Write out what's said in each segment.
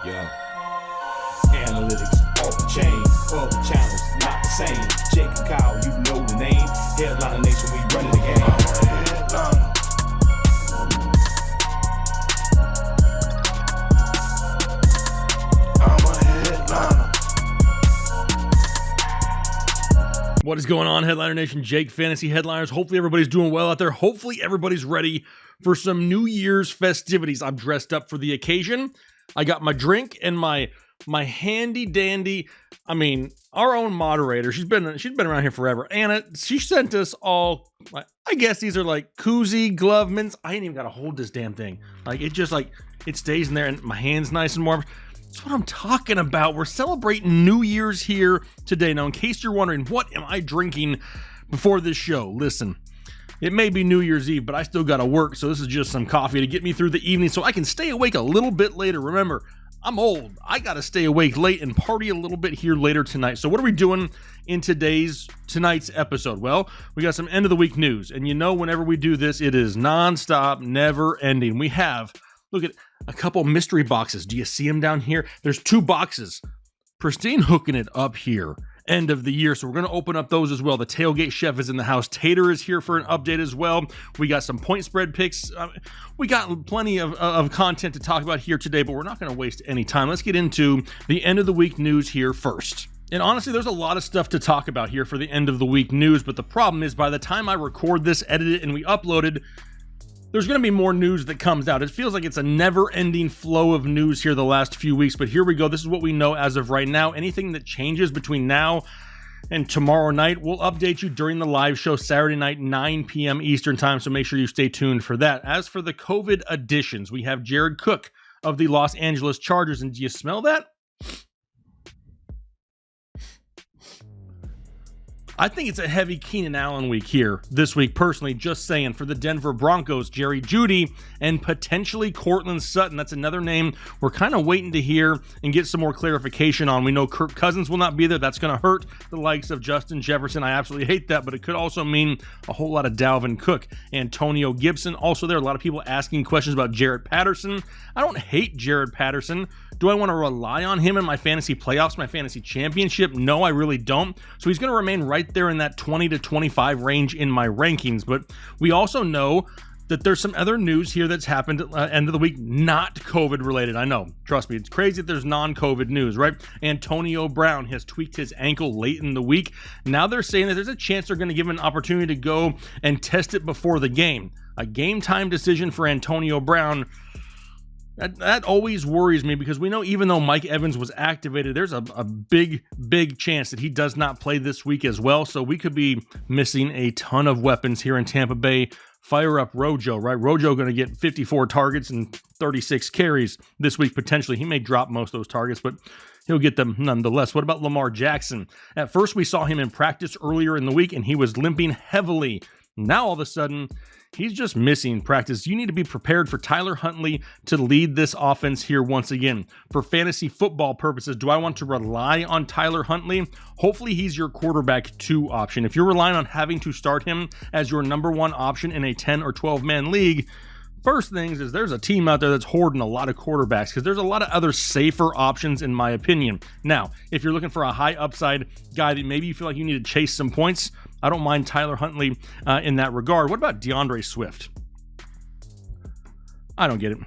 Yeah. Analytics off the chain, other channels not the same. Jake and Kyle, you know the name. Headliner Nation, we running the game. I'm a headliner. What is going on, Headliner Nation? Jake, Fantasy Headliners. Hopefully everybody's doing well out there. Hopefully everybody's ready for some New Year's festivities. I'm dressed up for the occasion. I got my drink and my handy dandy, our own moderator. She's been around here forever. Anna, she sent us all, I guess these are like koozie glove mints. I ain't even got to hold this damn thing. It stays in there and my hand's nice and warm. That's what I'm talking about. We're celebrating New Year's here today. Now, in case you're wondering, what am I drinking before this show? Listen, it may be New Year's Eve, but I still got to work, so this is just some coffee to get me through the evening so I can stay awake a little bit later. Remember, I'm old. I got to stay awake late and party a little bit here later tonight. So what are we doing in tonight's episode? Well, we got some end of the week news, and you know whenever we do this, it is nonstop, never ending. We have, look at a couple mystery boxes. Do you see them down here? There's 2 boxes. Pristine hooking it up here. End of the year, so we're going to open up those as well. The Tailgate Chef is in the house. Tater is here for an update as well. We got some point spread picks. We got plenty of content to talk about here today, but we're not going to waste any time. Let's get into the end of the week news here first. And honestly, there's a lot of stuff to talk about here for the end of the week news, but the problem is by the time I record this, edit it, and we upload it, there's going to be more news that comes out. It feels like it's a never-ending flow of news here the last few weeks, but here we go. This is what we know as of right now. Anything that changes between now and tomorrow night, we'll update you during the live show Saturday night, 9 p.m. Eastern time, so make sure you stay tuned for that. As for the COVID additions, we have Jared Cook of the Los Angeles Chargers, and do you smell that? I think it's a heavy Keenan Allen week here this week, personally, just saying. For the Denver Broncos, Jerry Jeudy and potentially Courtland Sutton. That's another name we're kind of waiting to hear and get some more clarification on. We know Kirk Cousins will not be there. That's going to hurt the likes of Justin Jefferson. I absolutely hate that, but it could also mean a whole lot of Dalvin Cook. Antonio Gibson also there. A lot of people asking questions about Jared Patterson. I don't hate Jared Patterson. Do I want to rely on him in my fantasy playoffs, my fantasy championship? No, I really don't. So he's going to remain right there in that 20 to 25 range in my rankings. But we also know that there's some other news here that's happened at the end of the week, not COVID related. I know, trust me, it's crazy that there's non-COVID news, right? Antonio Brown has tweaked his ankle late in the week. Now they're saying that there's a chance they're going to give him an opportunity to go and test it before the game. A game time decision for Antonio Brown. That always worries me because we know even though Mike Evans was activated, there's a big chance that he does not play this week as well. So we could be missing a ton of weapons here in Tampa Bay. Fire up Rojo, right? Rojo going to get 54 targets and 36 carries this week potentially. He may drop most of those targets, but he'll get them nonetheless. What about Lamar Jackson? At first, we saw him in practice earlier in the week, and he was limping heavily. Now, all of a sudden, he's just missing practice. You need to be prepared for Tyler Huntley to lead this offense here once again. For fantasy football purposes, do I want to rely on Tyler Huntley? Hopefully he's your quarterback 2 option. If you're relying on having to start him as your number 1 option in a 10 or 12-man league, first things is there's a team out there that's hoarding a lot of quarterbacks because there's a lot of other safer options in my opinion. Now, if you're looking for a high upside guy that maybe you feel like you need to chase some points, I don't mind Tyler Huntley in that regard. What about DeAndre Swift? I don't get it.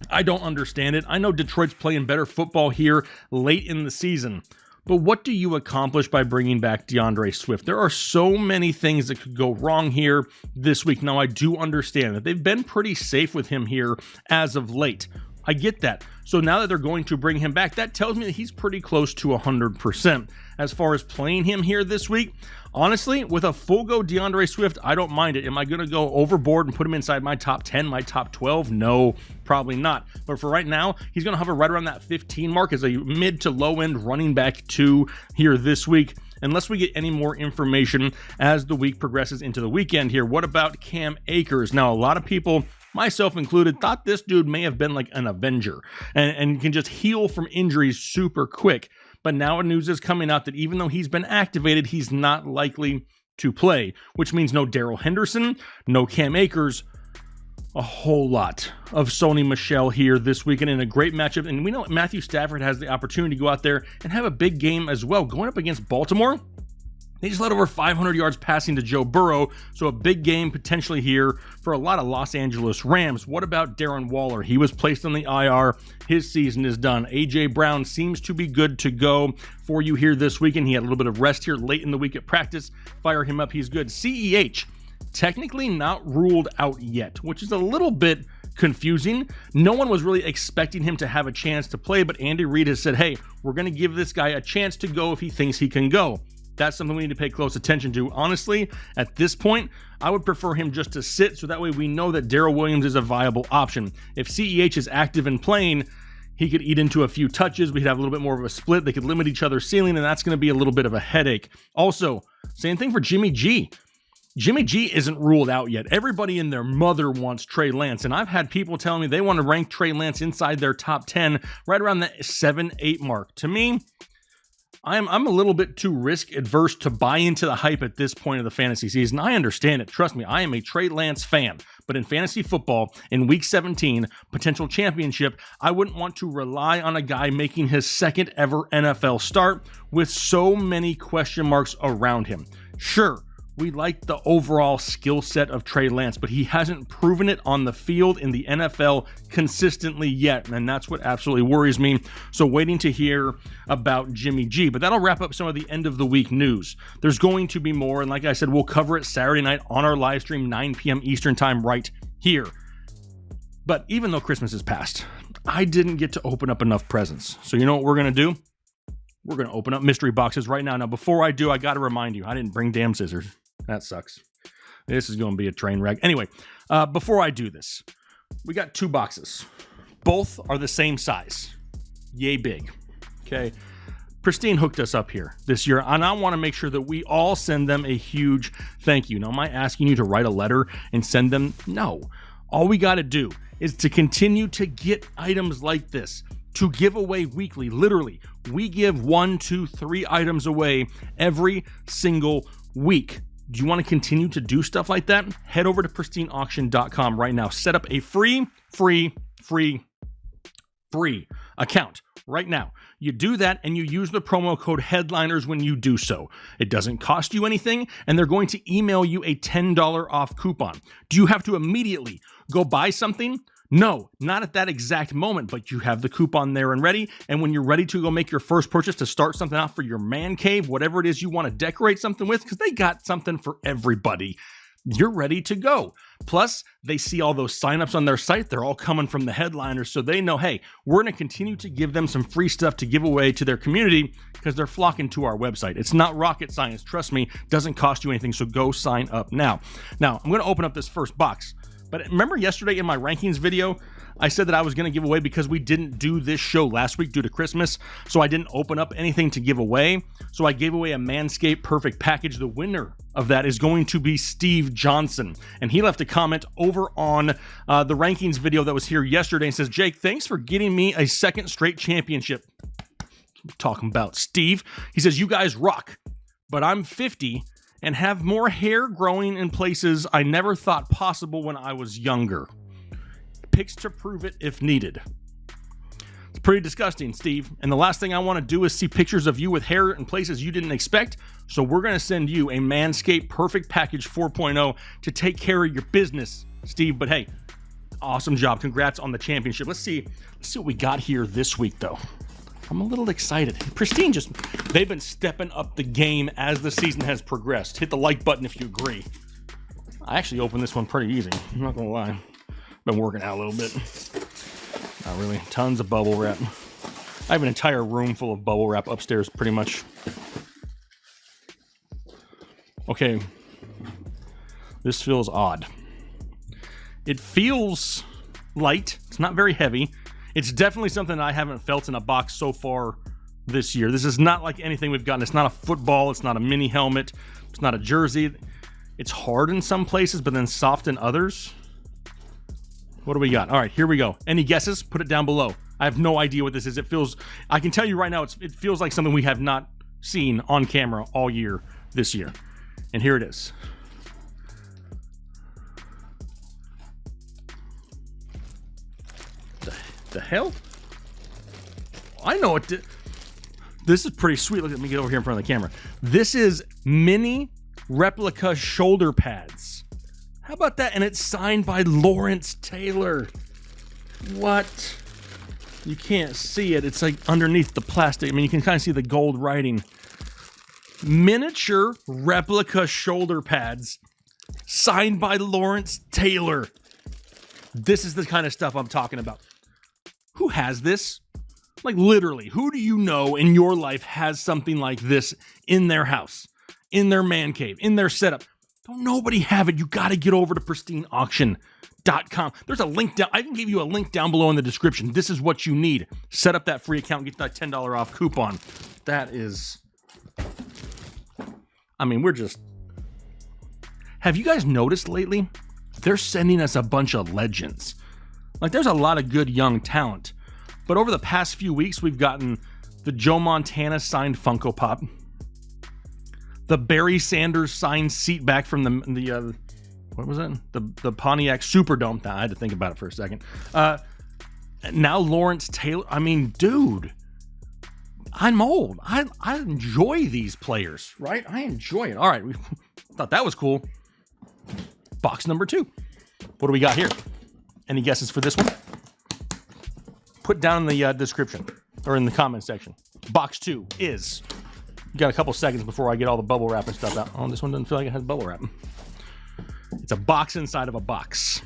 I don't understand it. I know Detroit's playing better football here late in the season, but what do you accomplish by bringing back DeAndre Swift? There are so many things that could go wrong here this week. Now, I do understand that they've been pretty safe with him here as of late. I get that. So now that they're going to bring him back, that tells me that he's pretty close to 100%. As far as playing him here this week, honestly, with a full go DeAndre Swift, I don't mind it. Am I going to go overboard and put him inside my top 10, my top 12? No, probably not. But for right now, he's going to hover right around that 15 mark as a mid to low end running back 2 here this week. Unless we get any more information as the week progresses into the weekend here. What about Cam Akers? Now, a lot of people, myself included, thought this dude may have been like an Avenger and can just heal from injuries super quick. But now news is coming out that even though he's been activated, he's not likely to play, which means no Darrell Henderson, no Cam Akers. a whole lot of Sony Michel here this weekend in a great matchup. And we know Matthew Stafford has the opportunity to go out there and have a big game as well. Going up against Baltimore, they just led over 500 yards passing to Joe Burrow, so a big game potentially here for a lot of Los Angeles Rams. What about Darren Waller? He was placed on the IR. His season is done. A.J. Brown seems to be good to go for you here this weekend. He had a little bit of rest here late in the week at practice. Fire him up. He's good. CEH, technically not ruled out yet, which is a little bit confusing. No one was really expecting him to have a chance to play, but Andy Reid has said, hey, we're going to give this guy a chance to go if he thinks he can go. That's something we need to pay close attention to. Honestly, at this point, I would prefer him just to sit, so that way we know that Darrell Williams is a viable option. If CEH is active and playing, he could eat into a few touches. We'd have a little bit more of a split. They could limit each other's ceiling, and that's going to be a little bit of a headache. Also, same thing for Jimmy G. Jimmy G isn't ruled out yet. Everybody and their mother wants Trey Lance, and I've had people telling me they want to rank Trey Lance inside their top 10, right around the 7-8 mark. To me, I'm a little bit too risk adverse to buy into the hype at this point of the fantasy season. I understand it. Trust me, I am a Trey Lance fan. But in fantasy football, in week 17, potential championship, I wouldn't want to rely on a guy making his second ever NFL start with so many question marks around him. Sure, we like the overall skill set of Trey Lance, but he hasn't proven it on the field in the NFL consistently yet, and that's what absolutely worries me. So waiting to hear about Jimmy G, but that'll wrap up some of the end of the week news. There's going to be more, and like I said, we'll cover it Saturday night on our live stream, 9 p.m. Eastern time right here. But even though Christmas is past, I didn't get to open up enough presents. So you know what we're going to do? We're going to open up mystery boxes right now. Now, before I do, I got to remind you, I didn't bring damn scissors. That sucks. This is going to be a train wreck. Anyway, before I do this, we got 2 boxes. Both are the same size. Yay big. Okay. Pristine hooked us up here this year, and I want to make sure that we all send them a huge thank you. Now, am I asking you to write a letter and send them? No. All we got to do is to continue to get items like this to give away weekly. Literally, we give 1, 2, 3 items away every single week. Do you want to continue to do stuff like that? Head over to pristineauction.com right now. Set up a free account right now. You do that and you use the promo code headliners when you do so. It doesn't cost you anything, and they're going to email you a $10 off coupon. Do you have to immediately go buy something? No, not at that exact moment, but you have the coupon there and ready. And when you're ready to go make your first purchase to start something out for your man cave, whatever it is you want to decorate something with, because they got something for everybody, you're ready to go. Plus, they see all those signups on their site. They're all coming from the headliners, so they know, hey, we're going to continue to give them some free stuff to give away to their community because they're flocking to our website. It's not rocket science. Trust me, doesn't cost you anything, so go sign up now. Now, I'm going to open up this first box. But remember yesterday in my rankings video, I said that I was going to give away because we didn't do this show last week due to Christmas, so I didn't open up anything to give away. So I gave away a Manscaped Perfect Package. The winner of that is going to be Steve Johnson, and he left a comment over on the rankings video that was here yesterday and says, Jake, thanks for getting me a second straight championship. I'm talking about Steve. He says, you guys rock, but I'm 50 and have more hair growing in places I never thought possible when I was younger. Pics to prove it if needed. It's pretty disgusting, Steve. And the last thing I want to do is see pictures of you with hair in places you didn't expect. So we're going to send you a Manscaped Perfect Package 4.0 to take care of your business, Steve. But hey, awesome job. Congrats on the championship. Let's see what we got here this week, though. I'm a little excited. Pristine they've been stepping up the game as the season has progressed. Hit the like button if you agree. I actually opened this one pretty easy. I'm not gonna lie. Been working out a little bit. Not really. Tons of bubble wrap. I have an entire room full of bubble wrap upstairs, pretty much. Okay. This feels odd. It feels light. It's not very heavy. It's definitely something I haven't felt in a box so far this year. This is not like anything we've gotten. It's not a football. It's not a mini helmet. It's not a jersey. It's hard in some places, but then soft in others. What do we got? All right, here we go. Any guesses? Put it down below. I have no idea what this is. I can tell you right now, it feels like something we have not seen on camera all year this year. And here it is. The hell? I know it did. This is pretty sweet. Look, let me get over here in front of the camera. This is mini replica shoulder pads. How about that? And it's signed by Lawrence Taylor. What? You can't see it. It's like underneath the plastic. I mean, you can kind of see the gold writing. Miniature replica shoulder pads signed by Lawrence Taylor. This is the kind of stuff I'm talking about. Who has this? Like, literally, who do you know in your life has something like this in their house, in their man cave, in their setup? Don't nobody have it. You got to get over to pristineauction.com. There's a link down. I can give you a link down below in the description. This is what you need. Set up that free account and get that $10 off coupon. That is... I mean, we're just... Have you guys noticed lately? They're sending us a bunch of legends. Like, there's a lot of good young talent. But over the past few weeks, we've gotten the Joe Montana signed Funko Pop, the Barry Sanders signed seat back from the what was it? The Pontiac Superdome. I had to think about it for a second. Now Lawrence Taylor. I mean, dude, I'm old. I enjoy these players, right? I enjoy it. All right, we thought that was cool. Box number 2. What do we got here? Any guesses for this one? Put down in the description or in the comment section. Box 2 is... You got a couple seconds before I get all the bubble wrap and stuff out. Oh, this one doesn't feel like it has bubble wrap. It's a box inside of a box.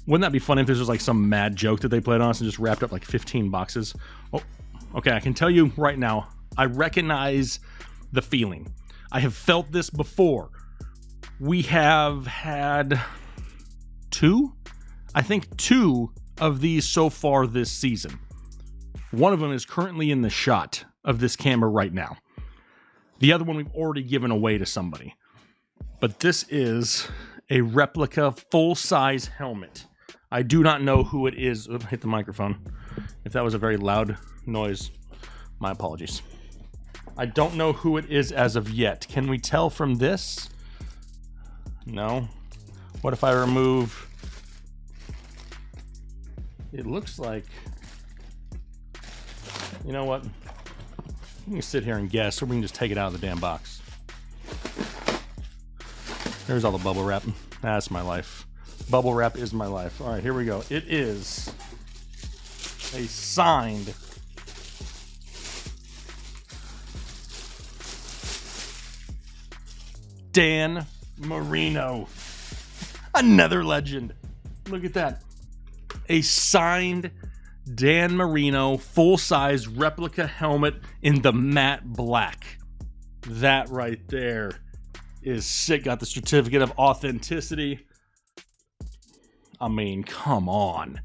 Wouldn't that be fun if this was like some mad joke that they played on us and just wrapped up like 15 boxes? Oh, okay, I can tell you right now, I recognize the feeling. I have felt this before. We have had 2 of these so far this season. One of them is currently in the shot of this camera right now. The other one we've already given away to somebody. But this is a replica full-size helmet. I do not know who it is. Oops, hit the microphone. If that was a very loud noise, my apologies. I don't know who it is as of yet. Can we tell from this? No. What if I remove... It looks like... You know what? You can sit here and guess, or we can just take it out of the damn box. There's all the bubble wrap. That's my life. Bubble wrap is my life. All right, here we go. It is a signed Dan Marino. Another legend. Look at that. A signed Dan Marino full-size replica helmet in the matte black. That right there is sick. Got the certificate of authenticity. I mean, come on.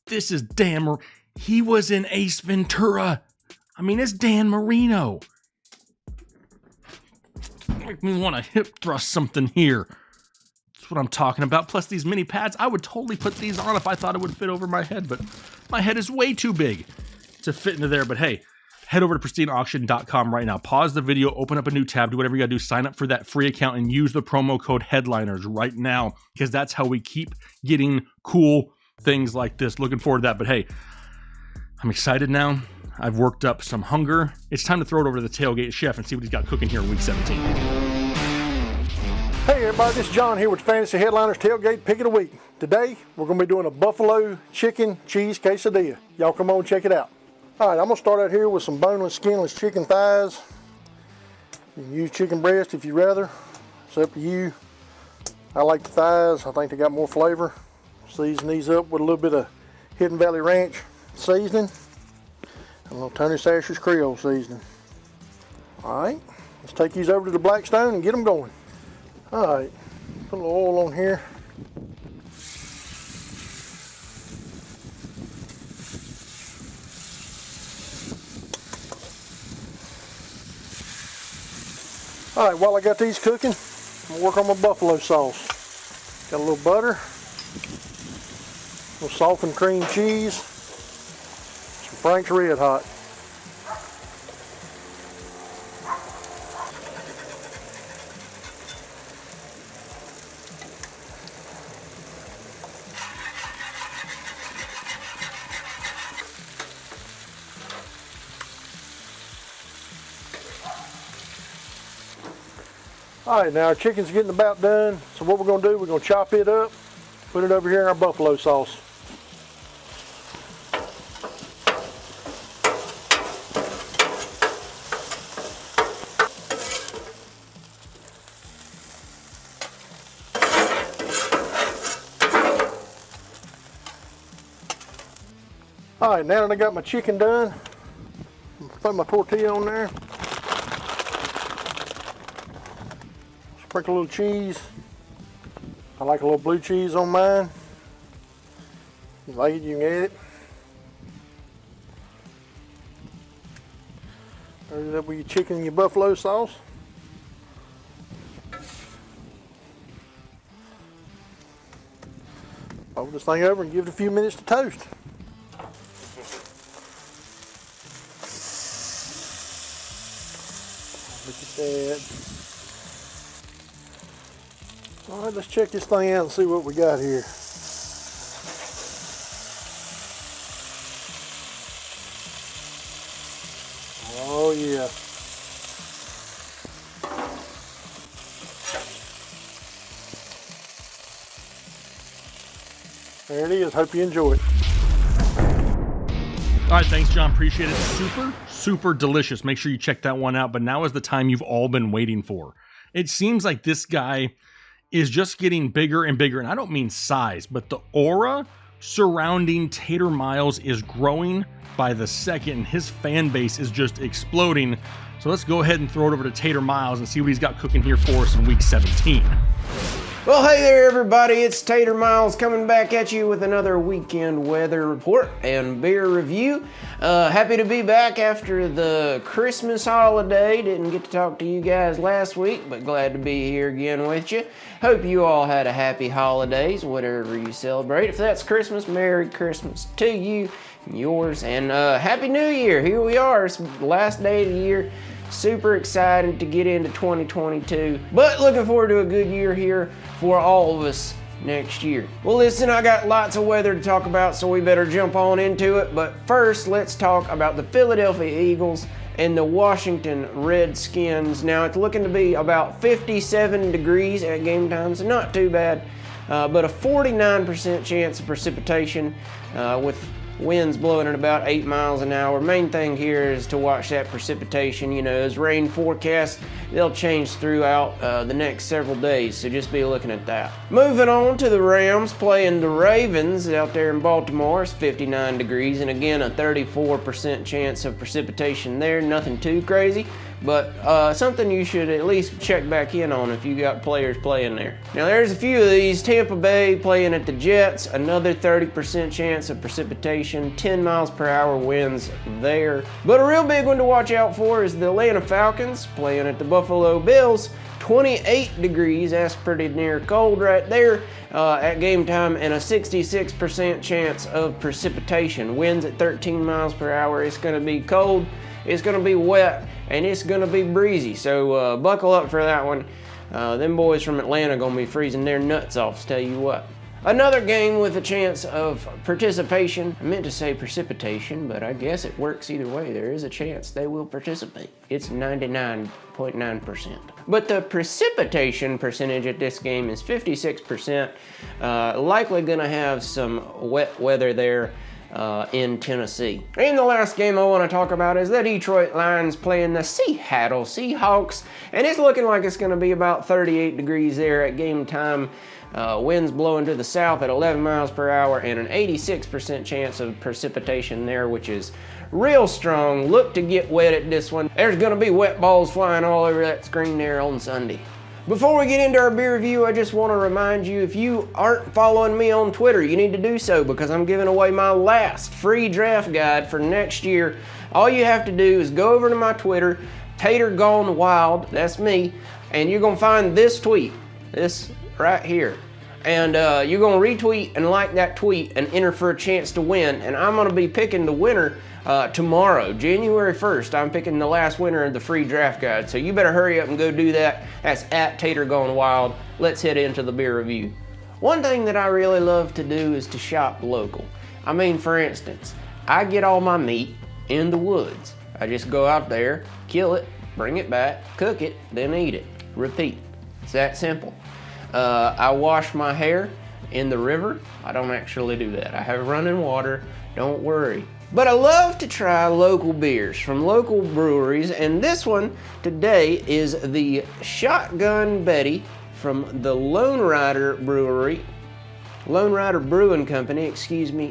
This is Dan He was in Ace Ventura. I mean, it's Dan Marino. Make me want to hip thrust something here. That's what I'm talking about. Plus these mini pads, I would totally put these on if I thought it would fit over my head, but my head is way too big to fit into there. But hey, head over to pristineauction.com right now. Pause the video, open up a new tab, do whatever you gotta do, sign up for that free account and use the promo code headliners right now, because that's how we keep getting cool things like this. Looking forward to that. But hey, I'm excited now. I've worked up some hunger. It's time to throw it over to the Tailgate Chef and see what he's got cooking here in week 17. Hey everybody, this is John here with Fantasy Headliners Tailgate Pick of the Week. Today, we're going to be doing a buffalo chicken cheese quesadilla. Y'all come on and check it out. Alright, I'm going to start out here with some boneless, skinless chicken thighs. You can use chicken breast if you'd rather. It's up to you. I like the thighs. I think they got more flavor. Season these up with a little bit of Hidden Valley Ranch seasoning. And a little Tony Sasher's Creole seasoning. Alright, let's take these over to the Blackstone and get them going. Alright, put a little oil on here. Alright, while I got these cooking, I'm going to work on my buffalo sauce. Got a little butter, a little softened cream cheese, some Frank's Red Hot. All right, now our chicken's getting about done. So what we're gonna do, we're gonna chop it up, put it over here in our buffalo sauce. All right, now that I got my chicken done, throw my tortilla on there. Sprinkle a little cheese. I like a little blue cheese on mine. If you like it, you can add it. Stir it up with your chicken and your buffalo sauce. Fold this thing over and give it a few minutes to toast. Look at that. All right, let's check this thing out and see what we got here. Oh yeah. There it is. Hope you enjoy it. All right, thanks, John. Appreciate it. Super, super delicious. Make sure you check that one out. But now is the time you've all been waiting for. It seems like this guy is just getting bigger and bigger. And I don't mean size, but the aura surrounding Tater Miles is growing by the second. And his fan base is just exploding. So let's go ahead and throw it over to Tater Miles and see what he's got cooking here for us in week 17. Well, hey there everybody, it's Tater Miles coming back at you with another weekend weather report and beer review. Happy to be back after the Christmas holiday. Didn't get to talk to you guys last week, but glad to be here again with you. Hope you all had a happy holidays, whatever you celebrate. If that's Christmas, Merry Christmas to you and yours, and Happy New Year. Here we are, it's the last day of the year. Super excited to get into 2022, but looking forward to a good year here for all of us next year. Well, listen, I got lots of weather to talk about, so we better jump on into it. But first, let's talk about the Philadelphia Eagles and the Washington Redskins. Now, it's looking to be about 57 degrees at game time, so not too bad, but a 49% chance of precipitation with winds blowing at about 8 miles an hour. Main thing here is to watch that precipitation. You know, as rain forecasts, they'll change throughout the next several days, so just be looking at that. Moving on to the Rams playing the Ravens out there in Baltimore. It's 59 degrees, and again, a 34% chance of precipitation there. Nothing too crazy, but something you should at least check back in on if you got players playing there. Now, there's a few of these. Tampa Bay playing at the Jets, another 30% chance of precipitation, 10 miles per hour winds there. But a real big one to watch out for is the Atlanta Falcons playing at the Buffalo Bills. 28 degrees, that's pretty near cold right there at game time, and a 66% chance of precipitation. Winds at 13 miles per hour. It's going to be cold, it's going to be wet, and it's going to be breezy, so buckle up for that one. Them boys from Atlanta going to be freezing their nuts off, tell you what. Another game with a chance of participation. I meant to say precipitation, but I guess it works either way. There is a chance they will participate. It's 99.9%. But the precipitation percentage at this game is 56%. Likely gonna have some wet weather there in Tennessee. And the last game I want to talk about is the Detroit Lions playing the Seattle Seahawks, and it's looking like it's going to be about 38 degrees there at game time. Winds blowing to the south at 11 miles per hour, and an 86% chance of precipitation there, which is real strong. Look to get wet at this one. There's going to be wet balls flying all over that screen there on Sunday. Before we get into our beer review, I just want to remind you, if you aren't following me on Twitter, you need to do so, because I'm giving away my last free draft guide for next year. All you have to do is go over to my Twitter, Tater Gone Wild, that's me, and you're going to find this tweet, this right here. And you're going to retweet and like that tweet and enter for a chance to win. And I'm going to be picking the winner tomorrow, January 1st. I'm picking the last winner of the free draft guide. So you better hurry up and go do that. That's at Tater Gone Wild. Let's head into the beer review. One thing that I really love to do is to shop local. I mean, for instance, I get all my meat in the woods. I just go out there, kill it, bring it back, cook it, then eat it. Repeat. It's that simple. I wash my hair in the river. I don't actually do that. I have running water, don't worry. But I love to try local beers from local breweries, and this one today is the Shotgun Betty from the Lone Rider Brewing Company,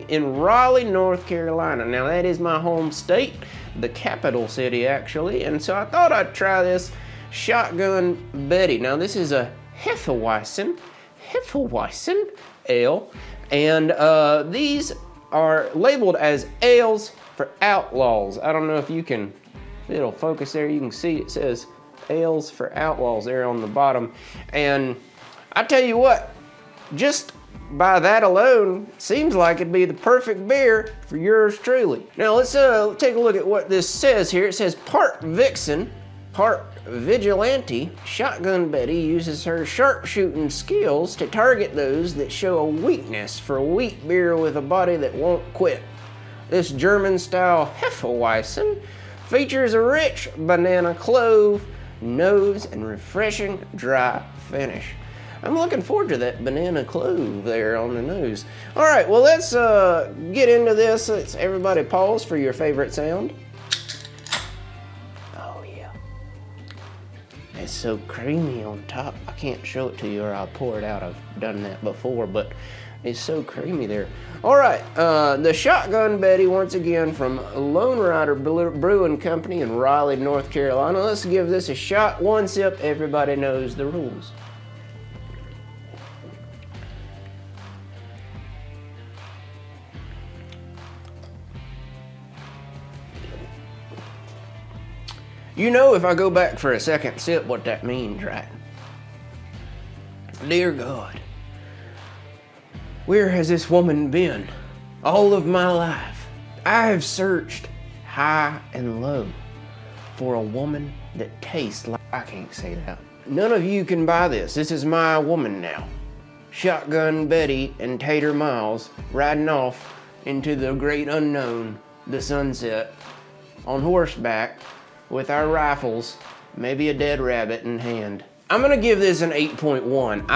in Raleigh, North Carolina. Now that is my home state, the capital city actually, and so I thought I'd try this Shotgun Betty. Now this is a Hefeweizen ale, and these are labeled as ales for outlaws. I don't know if it'll focus there, you can see it says ales for outlaws there on the bottom. And I tell you what, just by that alone, seems like it'd be the perfect beer for yours truly. Now let's take a look at what this says here. It says part vixen, part vigilante, Shotgun Betty uses her sharpshooting skills to target those that show a weakness for wheat beer with a body that won't quit. This German-style Hefeweizen features a rich banana clove nose and refreshing dry finish. I'm looking forward to that banana clove there on the nose. All right, well, let's get into this. Let's everybody pause for your favorite sound. Oh, yeah. It's so creamy on top. I can't show it to you or I'll pour it out. I've done that before, but it's so creamy there. All right, the Shotgun Betty, once again, from Lone Rider Brewing Company in Raleigh, North Carolina. Let's give this a shot. One sip, everybody knows the rules. You know, if I go back for a second sip, what that means, right? Dear God, where has this woman been all of my life? I have searched high and low for a woman that tastes like... I can't say that. None of you can buy this. This is my woman now. Shotgun Betty and Tater Miles riding off into the great unknown, the sunset, on horseback, with our rifles, maybe a dead rabbit in hand. I'm gonna give this an 8.1.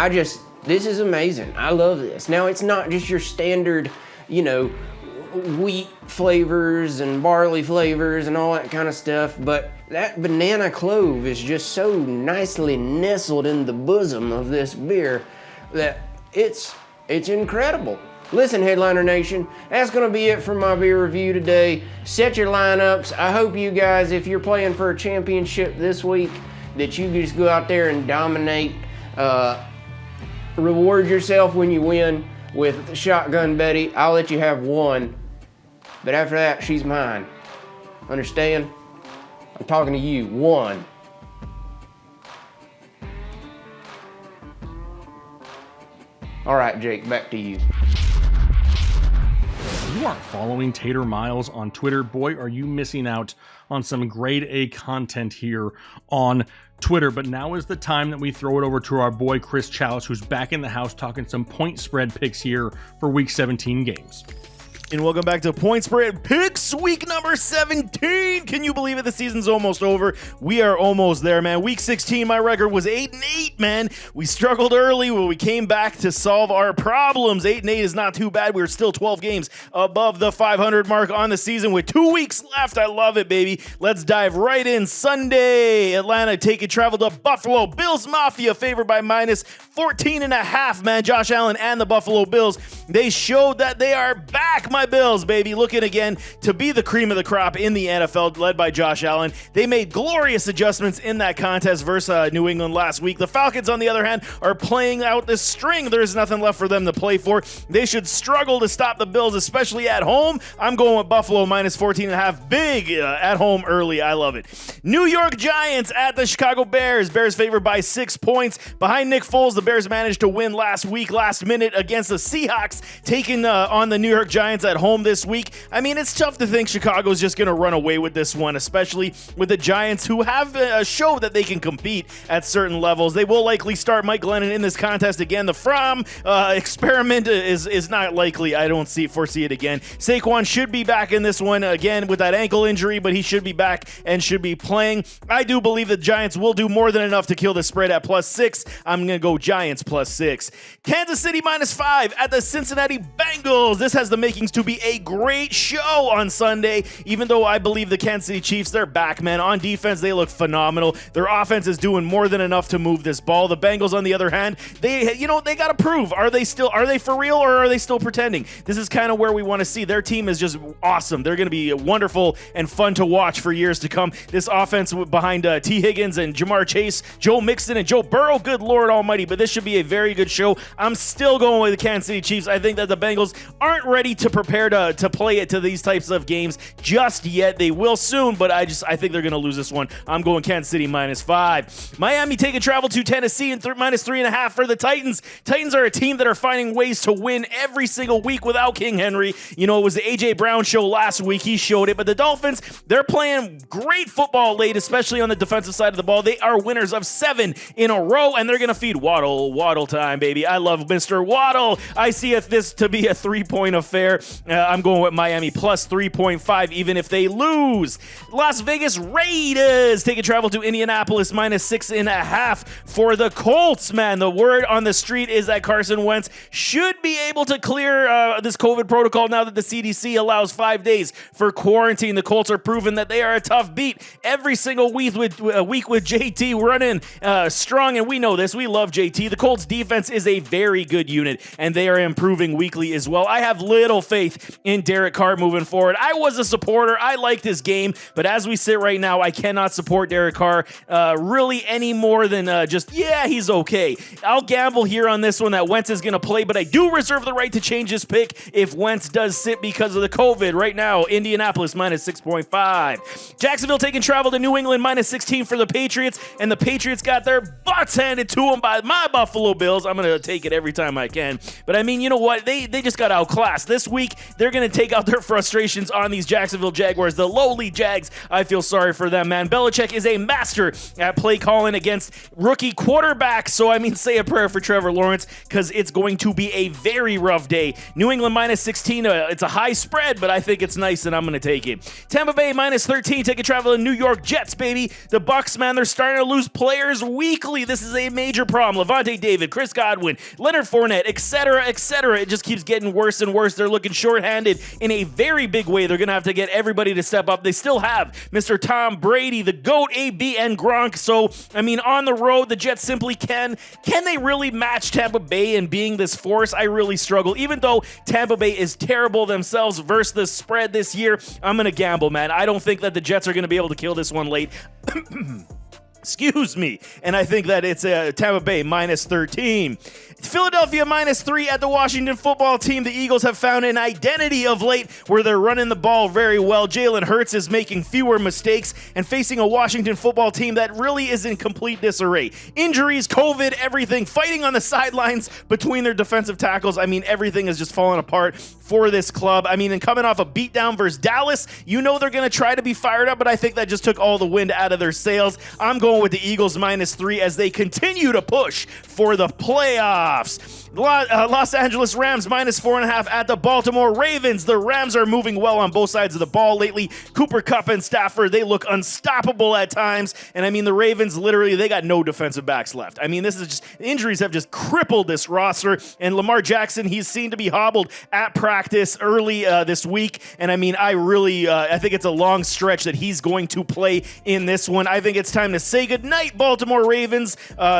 This is amazing. I love this. Now, it's not just your standard, wheat flavors and barley flavors and all that kind of stuff, but that banana clove is just so nicely nestled in the bosom of this beer that it's incredible. Listen, Headliner Nation, that's going to be it for my beer review today. Set your lineups. I hope you guys, if you're playing for a championship this week, that you just go out there and dominate. Reward yourself when you win with Shotgun Betty. I'll let you have one, but after that, she's mine. Understand? I'm talking to you. One. All right, Jake, back to you. If you aren't following Tater Miles on Twitter, boy, are you missing out on some grade A content here on Twitter. But now is the time that we throw it over to our boy Chris Chalice, who's back in the house talking some point spread picks here for Week 17 games. And welcome back to Point Spread Picks, week number 17. Can you believe it? The season's almost over. We are almost there, man. Week 16, my record was 8-8, man. We struggled early, but we came back to solve our problems. 8-8 is not too bad. We're still 12 games above the 500 mark on the season with 2 weeks left. I love it, baby. Let's dive right in. Sunday, Atlanta travel to Buffalo. Bills Mafia favored by minus 14.5, man. Josh Allen and the Buffalo Bills, they showed that they are back, my Bills, baby, looking again to be the cream of the crop in the NFL, led by Josh Allen. They made glorious adjustments in that contest versus New England last week. The Falcons, on the other hand, are playing out this string. There's nothing left for them to play for. They should struggle to stop the Bills, especially at home. I'm going with Buffalo minus 14.5. Big at home early. I love it. New York Giants at the Chicago Bears. Bears favored by 6 points. Behind Nick Foles, the Bears managed to win last week, last minute against the Seahawks, taking on the New York Giants. at home this week. I mean, it's tough to think Chicago's just going to run away with this one, especially with the Giants, who have showed that they can compete at certain levels. They will likely start Mike Glennon in this contest again. The Fromm experiment is not likely. I don't foresee it again. Saquon should be back in this one again with that ankle injury, but he should be back and should be playing. I do believe the Giants will do more than enough to kill the spread at +6. I'm going to go Giants +6. Kansas City -5 at the Cincinnati Bengals. This has the makings to be a great show on Sunday, even though I believe the Kansas City Chiefs, they're back, man. On defense, they look phenomenal. Their offense is doing more than enough to move this ball. The Bengals, on the other hand, they got to prove, are they for real, or are they still pretending? This is kind of where we want to see. Their team is just awesome. They're going to be wonderful and fun to watch for years to come. This offense behind T. Higgins and Jamar Chase, Joe Mixon and Joe Burrow, good Lord almighty, but this should be a very good show. I'm still going with the Kansas City Chiefs. I think that the Bengals aren't ready to prepare to play it to these types of games just yet. They will soon, but I think they're going to lose this one. I'm going Kansas City -5. Miami taking travel to Tennessee and -3.5 for the Titans. Titans are a team that are finding ways to win every single week without King Henry. You know, it was the A.J. Brown show last week. He showed it, but the Dolphins, they're playing great football late, especially on the defensive side of the ball. They are winners of 7 in a row, and they're going to feed Waddle time, baby. I love Mr. Waddle. I see this to be a 3-point affair. I'm going with Miami +3.5, even if they lose. Las Vegas Raiders taking travel to Indianapolis -6.5 for the Colts, man. The word on the street is that Carson Wentz should be able to clear this COVID protocol now that the CDC allows 5 days for quarantine. The Colts are proving that they are a tough beat every single week with JT running strong, and we know this. We love JT. The Colts defense is a very good unit, and they are improving weekly as well. I have little faith in Derek Carr moving forward. I was a supporter. I liked his game, but as we sit right now, I cannot support Derek Carr really any more than he's okay. I'll gamble here on this one that Wentz is going to play, but I do reserve the right to change this pick if Wentz does sit because of the COVID. Right now, Indianapolis -6.5. Jacksonville taking travel to New England -16 for the Patriots, and the Patriots got their butts handed to them by my Buffalo Bills. I'm going to take it every time I can. But I mean, you know what? They just got outclassed. This week, they're going to take out their frustrations on these Jacksonville Jaguars, the lowly Jags. I feel sorry for them, man. Belichick is a master at play calling against rookie quarterbacks. So, I mean, say a prayer for Trevor Lawrence, because it's going to be a very rough day. New England -16. It's a high spread, but I think it's nice, and I'm going to take it. Tampa Bay -13. Taking travel to New York Jets, baby. The Bucs, man, they're starting to lose players weekly. This is a major problem. Levante David, Chris Godwin, Leonard Fournette, etc., etc. It just keeps getting worse and worse. They're looking shorthanded in a very big way. They're going to have to get everybody to step up. They still have Mr. Tom Brady, the GOAT, AB, and Gronk. So, I mean, on the road, the Jets simply can they really match Tampa Bay in being this force? I really struggle. Even though Tampa Bay is terrible themselves versus the spread this year, I'm going to gamble, man. I don't think that the Jets are going to be able to kill this one late. Excuse me. And I think that it's Tampa Bay -13. Philadelphia -3 at the Washington football team. The Eagles have found an identity of late where they're running the ball very well. Jalen Hurts is making fewer mistakes and facing a Washington football team that really is in complete disarray. Injuries, COVID, everything, fighting on the sidelines between their defensive tackles. I mean, everything is just falling apart for this club. I mean, and coming off a beatdown versus Dallas, you know they're going to try to be fired up, but I think that just took all the wind out of their sails. I'm going with the Eagles -3 as they continue to push for the playoffs. Los Angeles Rams -4.5 at the Baltimore Ravens. The Rams are moving well on both sides of the ball lately. Cooper Kupp and Stafford, they look unstoppable at times. And I mean, the Ravens literally, they got no defensive backs left. I mean, injuries have just crippled this roster. And Lamar Jackson, he's seen to be hobbled at practice early this week. And I mean, I think it's a long stretch that he's going to play in this one. I think it's time to say goodnight, Baltimore Ravens,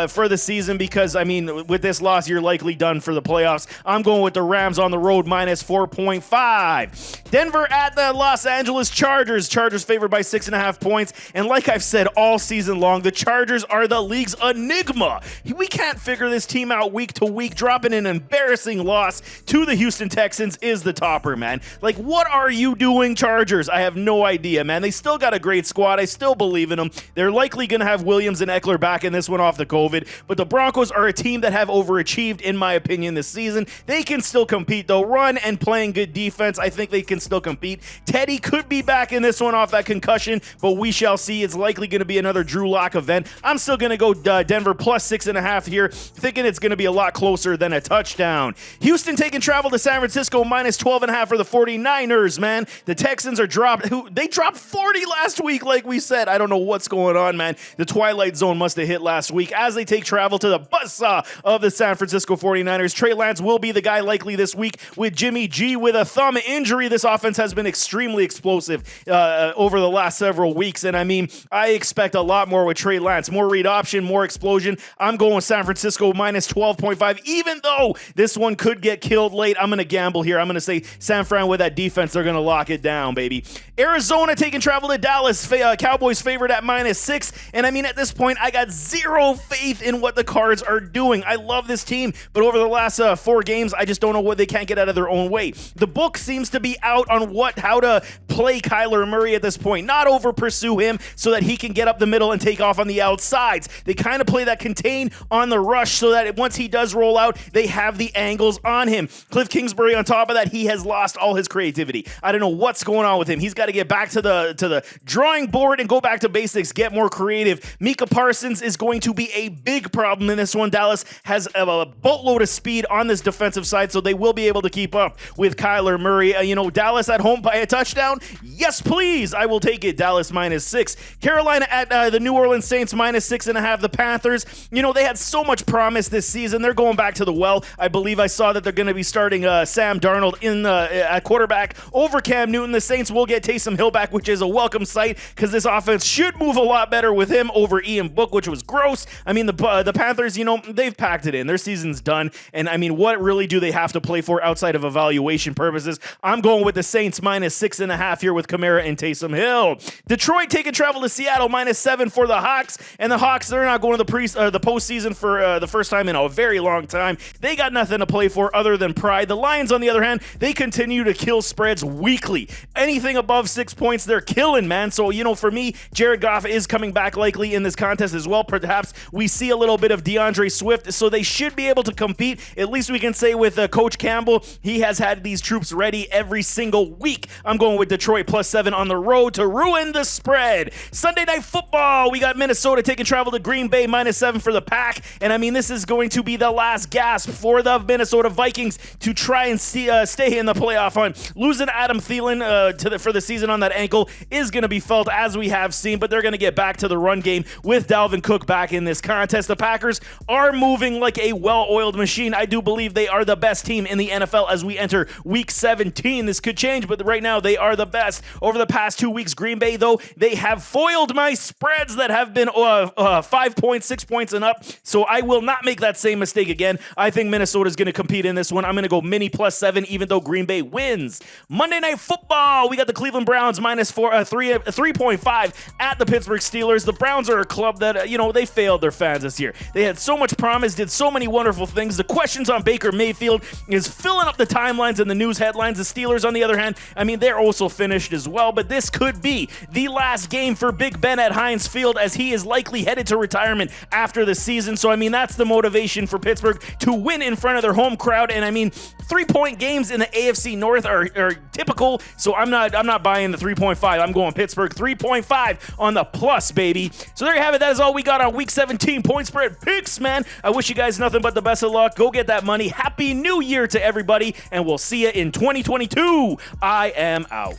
for the season, because I mean, with this loss, you're likely done for the playoffs. I'm going with the Rams on the road -4.5. Denver at the Los Angeles Chargers. Chargers favored by 6.5 points. And like I've said all season long, the Chargers are the league's enigma. We can't figure this team out week to week. Dropping an embarrassing loss to the Houston Texans is the topper, man. Like, what are you doing, Chargers? I have no idea, man. They still got a great squad. I still believe in them. They're likely going to have Williams and Eckler back in this one off the COVID. But the Broncos are a team that have overachieved, in my my opinion, this season. They can still compete, though. Run and playing good defense, I think they can still compete. Teddy could be back in this one off that concussion, but we shall see. It's likely going to be another Drew Lock event. I'm still going to go Denver plus 6.5 here, thinking it's going to be a lot closer than a touchdown. Houston taking travel to San Francisco minus 12.5 for the 49ers, man. The Texans are dropped. They dropped 40 last week, like we said. I don't know what's going on, man. The Twilight Zone must have hit last week as they take travel to the buzzsaw of the San Francisco 49ers. Trey Lance will be the guy likely this week with Jimmy G with a thumb injury. This offense has been extremely explosive over the last several weeks, and I mean, I expect a lot more with Trey Lance. More read option, more explosion. I'm going San Francisco minus 12.5, even though this one could get killed late. I'm going to gamble here. I'm going to say San Fran with that defense, they're going to lock it down, baby. Arizona taking travel to Dallas, Cowboys favorite at minus 6, and I mean, at this point, I got zero faith in what the Cards are doing. I love this team, but over the last 4 games, I just don't know what they can't get out of their own way. The book seems to be out on how to play Kyler Murray at this point, not over pursue him so that he can get up the middle and take off on the outsides. They kind of play that contain on the rush so that once he does roll out, they have the angles on him. Cliff Kingsbury, on top of that, he has lost all his creativity. I don't know what's going on with him. He's got to get back to the drawing board and go back to basics, get more creative. Micah Parsons is going to be a big problem in this one. Dallas has a boatload of speed on this defensive side, so they will be able to keep up with Kyler Murray. Dallas at home by a touchdown? Yes, please. I will take it. Dallas minus 6. Carolina at the New Orleans Saints minus 6.5. The Panthers, they had so much promise this season. They're going back to the well. I believe I saw that they're going to be starting Sam Darnold at quarterback over Cam Newton. The Saints will get Taysom Hill back, which is a welcome sight because this offense should move a lot better with him over Ian Book, which was gross. I mean, the Panthers, they've packed it in. Their season's done. And I mean, what really do they have to play for outside of evaluation purposes? I'm going with the Saints minus 6.5 here with Kamara and Taysom Hill. Detroit taking travel to Seattle minus 7 for the Hawks. And the Hawks, they're not going to the postseason for the first time in a very long time. They got nothing to play for other than pride. The Lions, on the other hand, they continue to kill spreads weekly. Anything above 6 points, they're killing, man. So, for me, Jared Goff is coming back likely in this contest as well. Perhaps we see a little bit of DeAndre Swift, so they should be able to compete. At least we can say with Coach Campbell, he has had these troops ready every single week. I'm going with Detroit plus 7 on the road to ruin the spread. Sunday Night Football, we got Minnesota taking travel to Green Bay minus 7 for the Pack. And I mean, this is going to be the last gasp for the Minnesota Vikings to try and stay in the playoff hunt. Losing Adam Thielen for the season on that ankle is going to be felt, as we have seen, but they're going to get back to the run game with Dalvin Cook back in this contest. The Packers are moving like a well-oiled machine. I do believe they are the best team in the NFL as we enter Week 17. This could change, but right now they are the best. Over the past 2 weeks, Green Bay, though, they have foiled my spreads that have been 5 points, 6 points and up, so I will not make that same mistake again. I think Minnesota is going to compete in this one. I'm going to go mini plus 7, even though Green Bay wins. Monday Night Football, we got the Cleveland Browns minus 3.5 at the Pittsburgh Steelers. The Browns are a club that, they failed their fans this year. They had so much promise, did so many wonderful things. The questions on Baker Mayfield is filling up the timelines and the news headlines. The Steelers, on the other hand, I mean, they're also finished as well, but this could be the last game for Big Ben at Heinz Field, as he is likely headed to retirement after the season. So, I mean, that's the motivation for Pittsburgh to win in front of their home crowd. And I mean, 3-point games in the AFC North are typical, so I'm not buying the 3.5. I'm going Pittsburgh 3.5 on the plus, baby. So there you have it. That is all we got on Week 17 point spread picks, man. I wish you guys nothing but the best of luck. Go get that money. Happy New Year to everybody, and we'll see you in 2022. I am out.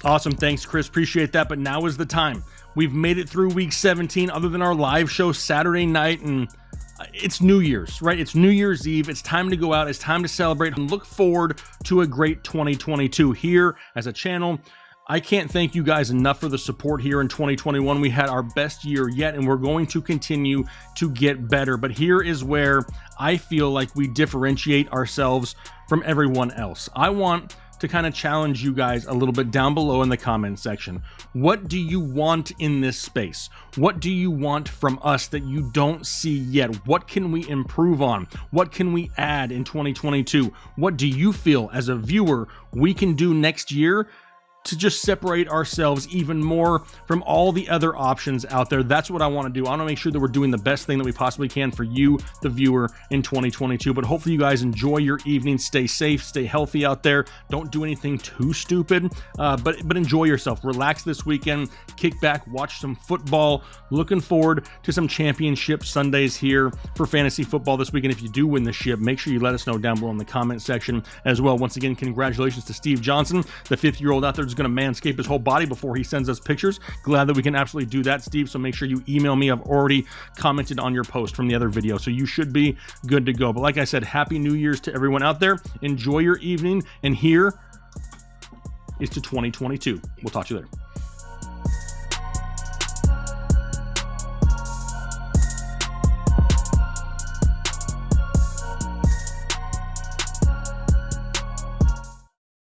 Awesome. Thanks, Chris. Appreciate that. But now is the time. We've made it through Week 17 other than our live show Saturday night, and it's New Year's, right? It's New Year's Eve. It's time to go out. It's time to celebrate and look forward to a great 2022 here as a channel. I can't thank you guys enough for the support here in 2021. We had our best year yet, and we're going to continue to get better. But here is where I feel like we differentiate ourselves from everyone else. I want to kind of challenge you guys a little bit down below in the comment section. What do you want in this space? What do you want from us that you don't see yet? What can we improve on? What can we add in 2022? What do you feel as a viewer we can do next year to just separate ourselves even more from all the other options out there. That's what I want to do. I want to make sure that we're doing the best thing that we possibly can for you, the viewer, in 2022. But hopefully you guys enjoy your evening. Stay safe, stay healthy out there. Don't do anything too stupid, but enjoy yourself. Relax this weekend. Kick back, watch some football. Looking forward to some championship Sundays here for fantasy football this weekend. If you do win the ship, make sure you let us know down below in the comment section as well. Once again, congratulations to Steve Johnson, the 5th-year-old out there who's going to manscape his whole body before he sends us pictures. Glad that we can absolutely do that, Steve, so make sure you email me. I've already commented on your post from the other video, so you should be good to go. But like I said, Happy New Year's to everyone out there. Enjoy your evening, and here is to 2022. We'll talk to you later.